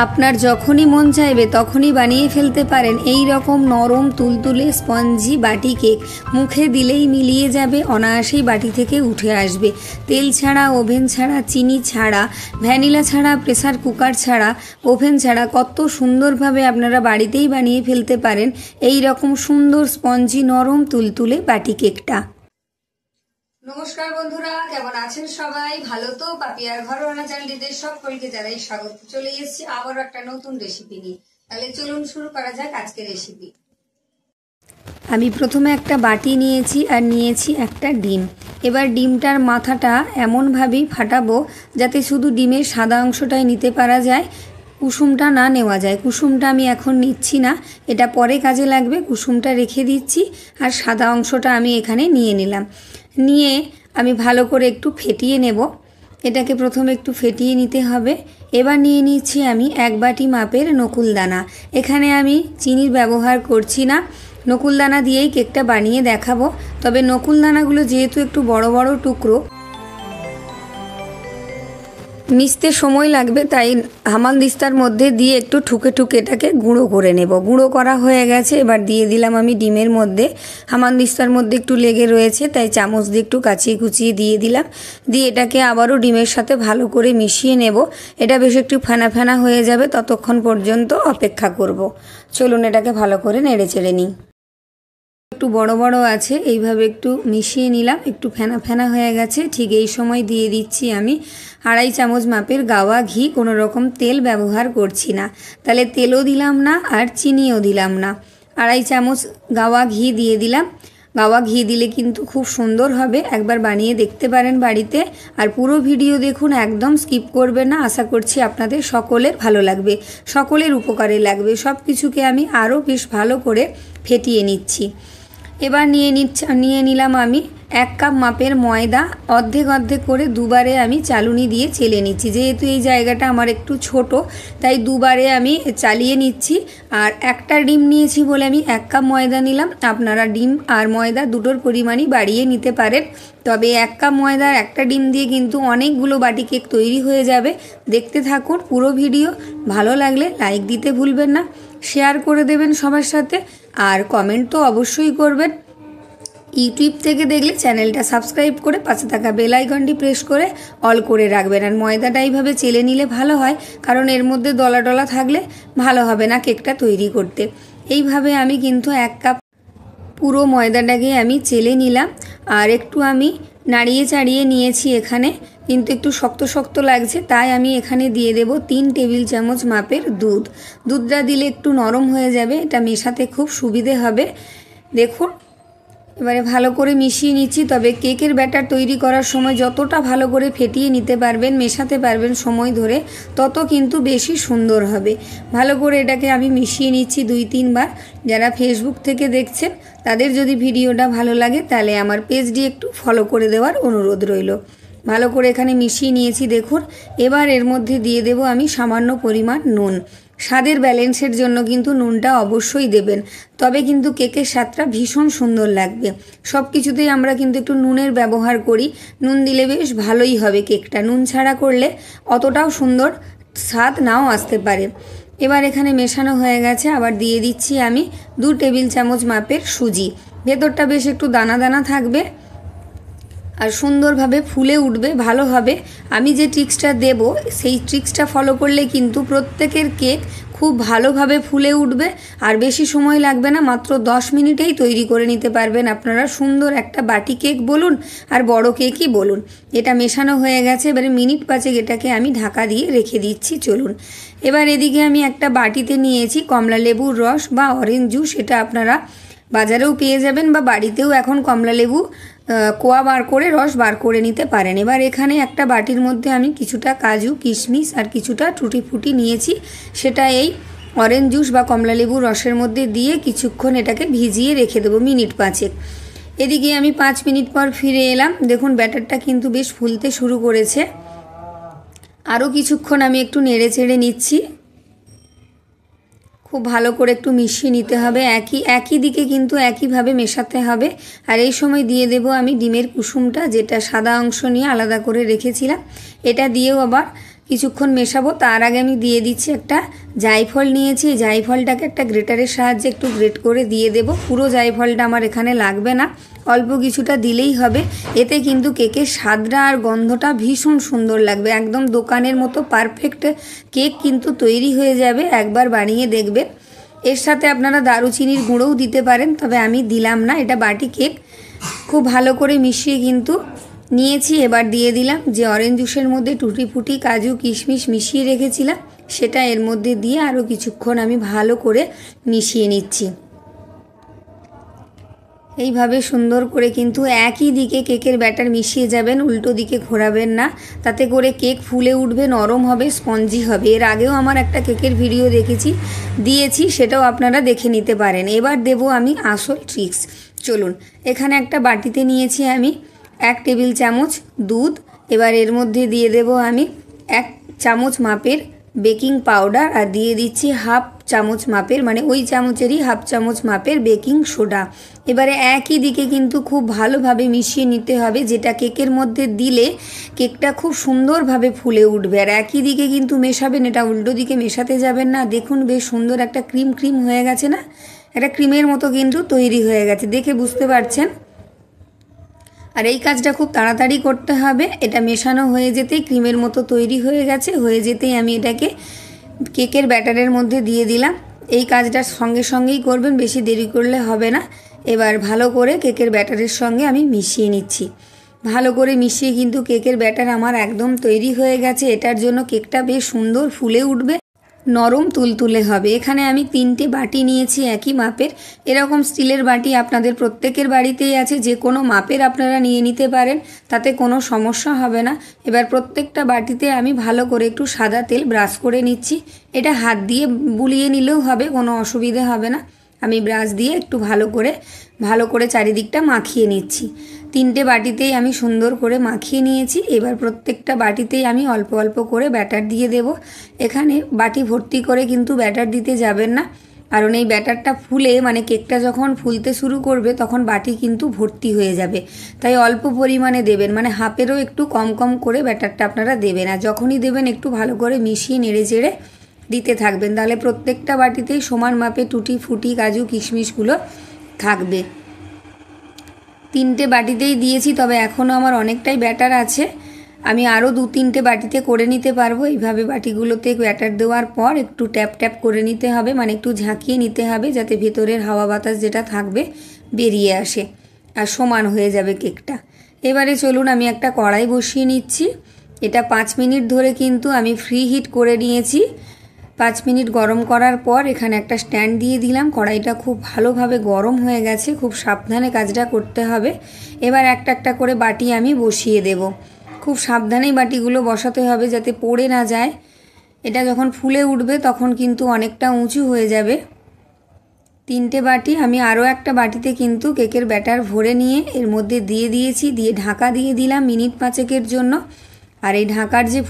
আপনার যখনই মন চাইবে তখনই বানিয়ে ফেলতে পারেন এই রকম নরম তুলতুলে স্পঞ্জি বাটি কেক। মুখে দিলেই মিলিয়ে যাবে, অনায়াসেই বাটি থেকে উঠে আসবে। তেল ছাড়া, ওভেন ছাড়া, চিনি ছাড়া, ভ্যানিলা ছাড়া, প্রেসার কুকার ছাড়া, ওভেন ছাড়া কত সুন্দরভাবে আপনারা বাড়িতেই বানিয়ে ফেলতে পারেন এই রকম সুন্দর স্পঞ্জি নরম তুলতুলে বাটি কেকটা। নমস্কার বন্ধুরা, কেমন আছেন সবাই? ভালো তো? পাপিয়ার ঘরোয়া চ্যানেলটিতে সকলকে জানাই স্বাগত। চলে এসেছি আবারও একটা নতুন রেসিপি নিয়ে। তাহলে চলুন শুরু করা যাক আজকের রেসিপি। আমি প্রথমে একটা বাটি নিয়েছি আর নিয়েছি একটা ডিম। এবার ডিমটার মাথাটা এমনভাবেই ফাটাবো যাতে শুধু ডিমের সাদা অংশটাই নিতে পারা যায়, কুসুমটা না নেওয়া যায়। কুসুমটা আমি এখন নিচ্ছি না, এটা পরে কাজে লাগবে। কুসুমটা রেখে দিচ্ছি আর সাদা অংশটা আমি এখানে নিয়ে নিলাম। নিয়ে আমি ভালো করে একটু ফেটিয়ে নেব। এটাকে প্রথমে একটু ফেটিয়ে নিতে হবে। এবার নিয়ে নিচ্ছি আমি 1 বাটি মাপের নকুলদানা। এখানে আমি চিনির ব্যবহার করছি না, নকুলদানা দিয়েই কেকটা বানিয়ে দেখাবো। তবে নকুলদানাগুলো যেহেতু একটু বড় বড় টুকরো, মিশতে সময় লাগবে, তাই হামানদিস্তার মধ্যে দিয়ে একটু ঠুকে ঠুকে এটাকে গুঁড়ো করে নেব। গুঁড়ো করা হয়ে গেছে, এবার দিয়ে দিলাম আমি ডিমের মধ্যে। হামানদিস্তার মধ্যে একটু লেগে রয়েছে, তাই চামচ দিয়ে একটু কাচিয়ে কুচিয়ে দিয়ে দিলাম। দিয়ে এটাকে আবারও ডিমের সাথে ভালো করে মিশিয়ে নেব। এটা বেশ একটু ফেনা ফেনা হয়ে যাবে, ততক্ষণ পর্যন্ত অপেক্ষা করব। চলুন এটাকে ভালো করে নেড়ে চেড়ে নিই। একটু বড় বড় আছে, এইভাবে একটু মিশিয়ে নিলাম। একটু ফেনা ফেনা হয়ে গেছে, ঠিক এই সময় দিয়ে দিচ্ছি আমি 2.5 চামচ মাপের গাওয়া ঘি। কোনো রকম তেল ব্যবহার করছি না, তাহলে তেলও দিলাম না আর চিনিও দিলাম না। 2.5 চামচ গাওয়া ঘি দিয়ে দিলাম। গাওয়া ঘি দিলে কিন্তু খুব সুন্দর হবে, একবার বানিয়ে দেখতে পারেন বাড়িতে। আর পুরো ভিডিও দেখুন, একদম স্কিপ করবেন না। আশা করছি আপনাদের সকলের ভালো লাগবে, সকলের উপকারে লাগবে। সব কিছুকে আমি আরও বেশ ভালো করে ফেটিয়ে নিচ্ছি। এবার নিয়ে নিলাম আমি 1 কাপ মাপের ময়দা। অর্ধেক অর্ধেক করে দুবারে আমি চালুনি দিয়ে চেলে নিচ্ছি। যেহেতু এই জায়গাটা আমার একটু ছোট, তাই দুবারে আমি চালিয়ে নিচ্ছি। আর একটা ডিম নিয়েছি বলে আমি 1 কাপ ময়দা নিলাম। আপনারা ডিম আর ময়দা দুটোর পরিমাণই বাড়িয়ে নিতে পারেন। তবে 1 কাপ ময়দার একটা ডিম দিয়ে কিন্তু অনেকগুলো বাটি কেক তৈরি হয়ে যাবে। দেখতে থাকুন পুরো ভিডিও। ভালো লাগলে লাইক দিতে ভুলবেন না, শেয়ার করে দেবেন সবার সাথে, আর কমেন্ট তো অবশ্যই করবেন। ইউটিউব থেকে দেখলে চ্যানেলটা সাবস্ক্রাইব করে পাশে থাকা বেল আইকনটি প্রেস করে অল করে রাখবেন। আর ময়দাটা এইভাবে চেলে নিলে ভালো হয়, কারণ এর মধ্যে দলা ডলা থাকলে ভালো হবে না কেকটা তৈরি করতে। এইভাবে আমি কিন্তু 1 কাপ পুরো ময়দাটাকে আমি চেলে নিলাম। আর একটু আমি নাড়িয়ে চাড়িয়ে নিয়েছি এখানে, কিন্তু একটু শক্ত শক্ত লাগছে, তাই আমি এখানে দিয়ে দেব 3 টেবিল চামচ মাপের দুধ। দুধটা দিলে একটু নরম হয়ে যাবে, এটা মেশাতে খুব সুবিধে হবে। দেখুন এবারে ভালো করে মিশিয়ে নিচ্ছি। তবে কেকের ব্যাটার তৈরি করার সময় যতটা ভালো করে ফেটিয়ে নিতে পারবেন, মেশাতে পারবেন সময় ধরে, তত কিন্তু বেশি সুন্দর হবে। ভালো করে এটাকে আমি মিশিয়ে নিচ্ছি 2-3 বার। যারা ফেসবুক থেকে দেখছেন তাদের যদি ভিডিওটা ভালো লাগে তাহলে আমার পেজটি একটু ফলো করে দেওয়ার অনুরোধ রইল। ভালো করে এখানে মিশিয়ে নিয়েছি দেখুন। এবার এর মধ্যে দিয়ে দেব আমি সামান্য পরিমাণ নুন। স্বাদের ব্যালেন্সের জন্য কিন্তু নুনটা অবশ্যই দেবেন, তবে কিন্তু কেকের স্বাদটা ভীষণ সুন্দর লাগবে। সব কিছুতেই আমরা কিন্তু একটু নুনের ব্যবহার করি, নুন দিলে বেশ ভালোই হবে কেকটা। নুন ছাড়া করলে অতটাও সুন্দর স্বাদ নাও আসতে পারে। এবার এখানে মেশানো হয়ে গেছে, আবার দিয়ে দিচ্ছি আমি 2 টেবিল চামচ মাপের সুজি। ভেতরটা বেশ একটু দানা দানা থাকবে আর সুন্দরভাবে ফুলে উঠবে, ভালো হবে। আমি যে ট্রিক্সটা দেব সেই ট্রিক্সটা ফলো করলে কিন্তু প্রত্যেকের কেক খুব ভালোভাবে ফুলে উঠবে আর বেশি সময় লাগবে না। মাত্র 10 মিনিটেই তৈরি করে নিতে পারবেন আপনারা সুন্দর একটা বাটি কেক বলুন আর বড় কেকই বলুন। এটা মেশানো হয়ে গেছে, এবারে মিনিট 5 এটাকে আমি ঢাকা দিয়ে রেখে দিচ্ছি। চলুন এবার এদিকে আমি একটা বাটিতে নিয়েছি কমলা লেবুর রস বা অরেঞ্জ জুস। এটা আপনারা বাজারেও পেয়ে যাবেন বা বাড়িতেও এখন কমলা লেবু কোয়া বার করে রস বার করে নিতে পারেন। এবার এখানে একটা বাটির মধ্যে আমি কিছুটা কাজু কিশমিশ আর কিছুটা টুটি ফুটি নিয়েছি, সেটা এই অরেঞ্জ জুস বা কমলা লেবুর রসের মধ্যে দিয়ে কিছুক্ষণ এটাকে ভিজিয়ে রেখে দেবো মিনিট 5। এদিকে আমি 5 মিনিট পর ফিরে এলাম। দেখুন ব্যাটারটা কিন্তু বেশ ফুলতে শুরু করেছে। আরও কিছুক্ষণ আমি একটু নেড়ে চেড়ে নিচ্ছি। খুব ভালো করে একটু মিশিয়ে নিতে হবে, একই দিকে কিন্তু একইভাবে মেশাতে হবে। আর এই সময় দিয়ে দেব আমি ডিমের কুসুমটা, যেটা সাদা অংশ নিয়ে আলাদা করে রেখেছিলাম। এটা দিয়েও আবার কিছুক্ষণ মেশাবো। তার আগে আমি দিয়ে দিচ্ছি একটা জায়ফল নিয়েছি। জায়ফলটাকে একটা গ্রেটারের সাহায্যে একটু গ্রেট করে দিয়ে দেব। পুরো জায়ফলটা আমার এখানে লাগবে না, অল্প কিছুটা দিলেই হবে। এতে কিন্তু কেকের স্বাদটা আর গন্ধটা ভীষণ সুন্দর লাগবে। একদম দোকানের মতো পারফেক্ট কেক কিন্তু তৈরি হয়ে যাবে, একবার বানিয়ে দেখবেন। এর সাথে আপনারা দারুচিনির গুঁড়োও দিতে পারেন, তবে আমি দিলাম না, এটা বাটি কেক। খুব ভালো করে মিশিয়ে কিন্তু নিয়েছি। এবার দিয়ে দিলাম যে অরেঞ্জ জুসের মধ্যে টুটি ফুটি কাজু কিশমিশ মিশিয়ে রেখেছিলাম, সেটা এর মধ্যে দিয়ে আরও কিছুক্ষণ আমি ভালো করে মিশিয়ে নিচ্ছি। এইভাবে সুন্দর করে কিন্তু একই দিকে কেকের ব্যাটার মিশিয়ে যাবেন, উল্টো দিকে ঘোরাবেন না, তাতে করে কেক ফুলে উঠবে, নরম হবে, স্পঞ্জি হবে। এর আগেও আমার একটা কেকের ভিডিও দিয়েছি, সেটাও আপনারা দেখে নিতে পারেন। এবার দেব আমি আসল ট্রিক্স। চলুন, এখানে একটা বাটিতে নিয়েছি আমি 1 টেবিল চামচ দুধ। এবার এর মধ্যে দিয়ে দেব আমি 1 চামচ মাপের বেকিং পাউডার, আর দিয়ে দিচ্ছি 1/2 চামচ মাপের, মানে ওই চামচেরই 1/2 চামচ মাপের বেকিং সোডা। এবারে একই দিকে কিন্তু খুব ভালোভাবে মিশিয়ে নিতে হবে, যেটা কেকের মধ্যে দিলে কেকটা খুব সুন্দরভাবে ফুলে উঠবে। আর একই দিকে কিন্তু মেশাবেন, এটা উল্টো দিকে মেশাতে যাবেন না। দেখুন বেশ সুন্দর একটা ক্রিম হয়ে গেছে না, একটা ক্রিমের মতো কিন্তু তৈরি হয়ে গেছে, দেখে বুঝতে পারছেন। আর এই কাজটা খুব তাড়াতাড়ি করতে হবে। এটা মেশানো হয়ে যেতেই ক্রিমের মতো তৈরি হয়ে গেছে, হয়ে যেতেই আমি এটাকে কেকের ব্যাটারের মধ্যে দিয়ে দিলাম। এই কাজটা সঙ্গে সঙ্গেই করবেন, বেশি দেরি করলে হবে না। এবার ভালো করে কেকের ব্যাটারের সঙ্গে আমি মিশিয়ে নিচ্ছি। ভালো করে মিশিয়ে কিন্তু কেকের ব্যাটার আমার একদম তৈরি হয়ে গেছে। এটার জন্য কেকটা বেশ সুন্দর ফুলে উঠবে, নরম তুলতুলে হবে। এখানে আমি 3টে বাটি নিয়েছি একই মাপের। এরকম স্টিলের বাটি আপনাদের প্রত্যেকের বাড়িতেই আছে, যে কোনো মাপের আপনারা নিয়ে নিতে পারেন, তাতে কোনো সমস্যা হবে না। এবার প্রত্যেকটা বাটিতে আমি ভালো করে একটু সাদা তেল ব্রাশ করে নিচ্ছি। এটা হাত দিয়ে বুলিয়ে নিলেও হবে, কোনো অসুবিধে হবে না। আমি ব্রাশ দিয়ে একটু ভালো করে চারিদিকটা মাখিয়ে নিচ্ছি। 3টে বাটিতেই আমি সুন্দর করে মাখিয়ে নিয়েছি। এবার প্রত্যেকটা বাটিতেই আমি অল্প অল্প করে ব্যাটার দিয়ে দেব। এখানে বাটি ভর্তি করে কিন্তু ব্যাটার দিতে যাবেন না, কারণ এই ব্যাটারটা ফুলে, মানে কেকটা যখন ফুলতে শুরু করবে তখন বাটি কিন্তু ভর্তি হয়ে যাবে। তাই অল্প পরিমাণে দেবেন, মানে হাফেরও একটু কম কম করে ব্যাটারটা আপনারা দেবেন। আর যখনই দেবেন একটু ভালো করে মিশিয়ে নেড়ে চেড়ে দিতে থাকবেন, তাহলে প্রত্যেকটা বাটিতেই সমান মাপে টুটি ফুটি কাজু কিশমিশগুলো থাকবে। 3টে বাটিতেই দিয়েছি, তবে এখনও আমার অনেকটাই ব্যাটার আছে। আমি আরও 2-3টে বাটিতে করে নিতে পারবো। এইভাবে বাটিগুলোতে ব্যাটার দেওয়ার পর একটু ট্যাপ ট্যাপ করে নিতে হবে, মানে একটু ঝাঁকিয়ে নিতে হবে, যাতে ভেতরের হাওয়া বাতাস যেটা থাকবে বেরিয়ে আসে আর সমান হয়ে যাবে কেকটা। এবারে চলুন, আমি একটা কড়াই বসিয়ে নিচ্ছি। এটা 5 মিনিট ধরে কিন্তু আমি ফ্রি হিট করে নিয়েছি। 5 মিনিট গরম করার পর এখানে একটা স্ট্যান্ড দিয়ে দিলাম। কড়াইটা খুব ভালোভাবে গরম হয়ে গেছে, খুব সাবধানে কাজটা করতে হবে। এবার একটা একটা করে বাটি আমি বসিয়ে দেব। খুব সাবধানেই বাটিগুলো বসাতে হবে, যাতে পড়ে না যায়। এটা যখন ফুলে উঠবে তখন কিন্তু অনেকটা উঁচু হয়ে যাবে। 3টে বাটি আমি আরও একটা বাটিতে কিন্তু কেকের ব্যাটার ভরে নিয়ে এর মধ্যে দিয়ে দিয়েছি, দিয়ে ঢাকা দিয়ে দিলাম মিনিট 5 জন্য। আর এই ঢাকার যে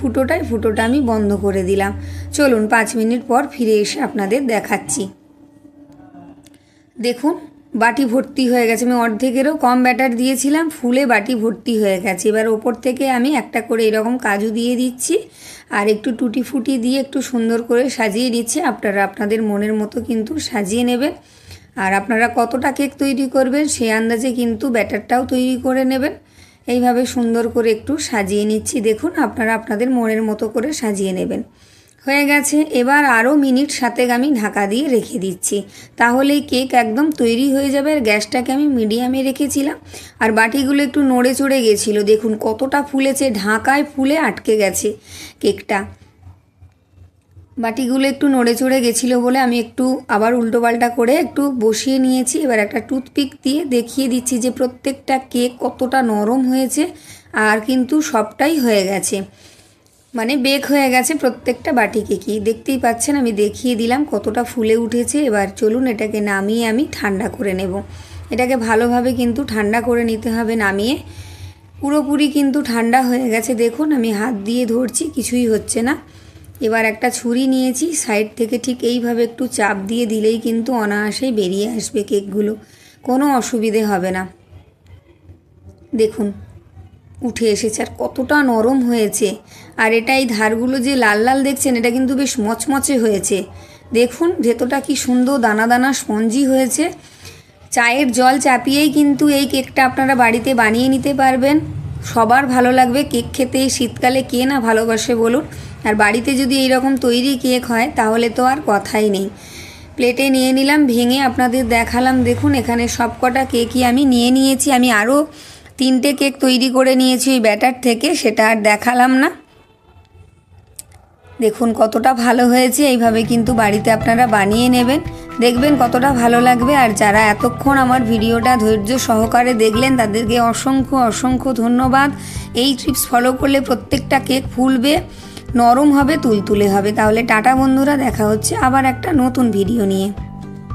ফুটোটা আমি বন্ধ করে দিলাম। চলুন 5 মিনিট পর ফিরে এসে আপনাদের দেখাচ্ছি। দেখুন বাটি ভর্তি হয়ে গেছে, আমি অর্ধেকেরও কম ব্যাটার দিয়েছিলাম, ফুলে বাটি ভর্তি হয়ে গেছে। এবার ওপর থেকে আমি একটা করে এরকম কাজু দিয়ে দিচ্ছি, আর একটু টুটি ফুটি দিয়ে একটু সুন্দর করে সাজিয়ে দিচ্ছি। আপনারা আপনাদের মনের মতো কিন্তু সাজিয়ে নেবেন। আর আপনারা কতটা কেক তৈরি করবেন সেই আন্দাজে কিন্তু ব্যাটারটাও তৈরি করে নেবেন। এইভাবে সুন্দর করে একটু সাজিয়ে নিচ্ছি। দেখুন আপনারা আপনাদের মনের মতো করে সাজিয়ে নেবেন। হয়ে গেছে। এবার আরও মিনিট 7 আমি ঢাকা দিয়ে রেখে দিচ্ছি, তাহলেই কেক একদম তৈরি হয়ে যাবে। আর গ্যাসটাকে আমি মিডিয়ামে রেখেছিলাম। আর বাটিগুলো একটু নড়ে চড়ে গেছিলো, দেখুন কতটা ফুলেছে, ঢাকায় ফুলে আটকে গেছে কেকটা। বাটিগুলো একটু নড়ে চড়ে গেছিলো বলে আমি একটু আবার উল্টোপাল্টা করে একটু বসিয়ে নিয়েছি। এবার একটা টুথপিক দিয়ে দেখিয়ে দিচ্ছি যে প্রত্যেকটা কেক কতটা নরম হয়েছে, আর কিন্তু সবটাই হয়ে গেছে, মানে বেক হয়ে গেছে প্রত্যেকটা বাটি কেকই। দেখতেই পাচ্ছেন, আমি দেখিয়ে দিলাম কতটা ফুলে উঠেছে। এবার চলুন এটাকে নামিয়ে আমি ঠান্ডা করে নেব। এটাকে ভালোভাবে কিন্তু ঠান্ডা করে নিতে হবে নামিয়ে। পুরোপুরি কিন্তু ঠান্ডা হয়ে গেছে, দেখুন আমি হাত দিয়ে ধরছি, কিছুই হচ্ছে না। এবার একটা ছুরি নিয়েছি, সাইড থেকে ঠিক এইভাবে একটু চাপ দিয়ে দিলেই কিন্তু অনায়াসেই বেরিয়ে আসবে কেকগুলো, কোনো অসুবিধে হবে না। দেখুন উঠে এসেছে আর কতটা নরম হয়েছে। আর এটা এই ধারগুলো যে লাল লাল দেখছেন, এটা কিন্তু বেশ মচমচে হয়েছে। দেখুন ভেতরটা কি সুন্দর দানা দানা স্পঞ্জি হয়েছে। চায়ের জল চাপিয়েই কিন্তু এই কেকটা আপনারা বাড়িতে বানিয়ে নিতে পারবেন। সবার ভালো লাগবে কেক খেতে। এই শীতকালে কে না ভালোবাসে বলুন। আর বাড়িতে যদি এইরকম তৈরি কেক হয় তাহলে তো আর কথাই নেই। প্লেটে নিয়ে নিলাম, ভেঙে আপনাদের দেখালাম। দেখুন এখানে সব কটা কেকই আমি নিয়ে নিয়েছি। আমি আরও 3টে কেক তৈরি করে নিয়েছি ওই ব্যাটার থেকে, সেটা আর দেখালাম না। দেখুন কতটা ভালো হয়েছে। এইভাবে কিন্তু বাড়িতে আপনারা বানিয়ে নেবেন, দেখবেন কতটা ভালো লাগবে। আর যারা এতক্ষণ আমার ভিডিওটা ধৈর্য সহকারে দেখলেন তাদেরকে অসংখ্য অসংখ্য ধন্যবাদ। এই টিপস ফলো করলে প্রত্যেকটা কেক ফুলবে, নরম হবে, তুলতুলে হবে। তাহলে টাটা বন্ধুরা, দেখা হচ্ছে আবার একটা নতুন ভিডিও নিয়ে।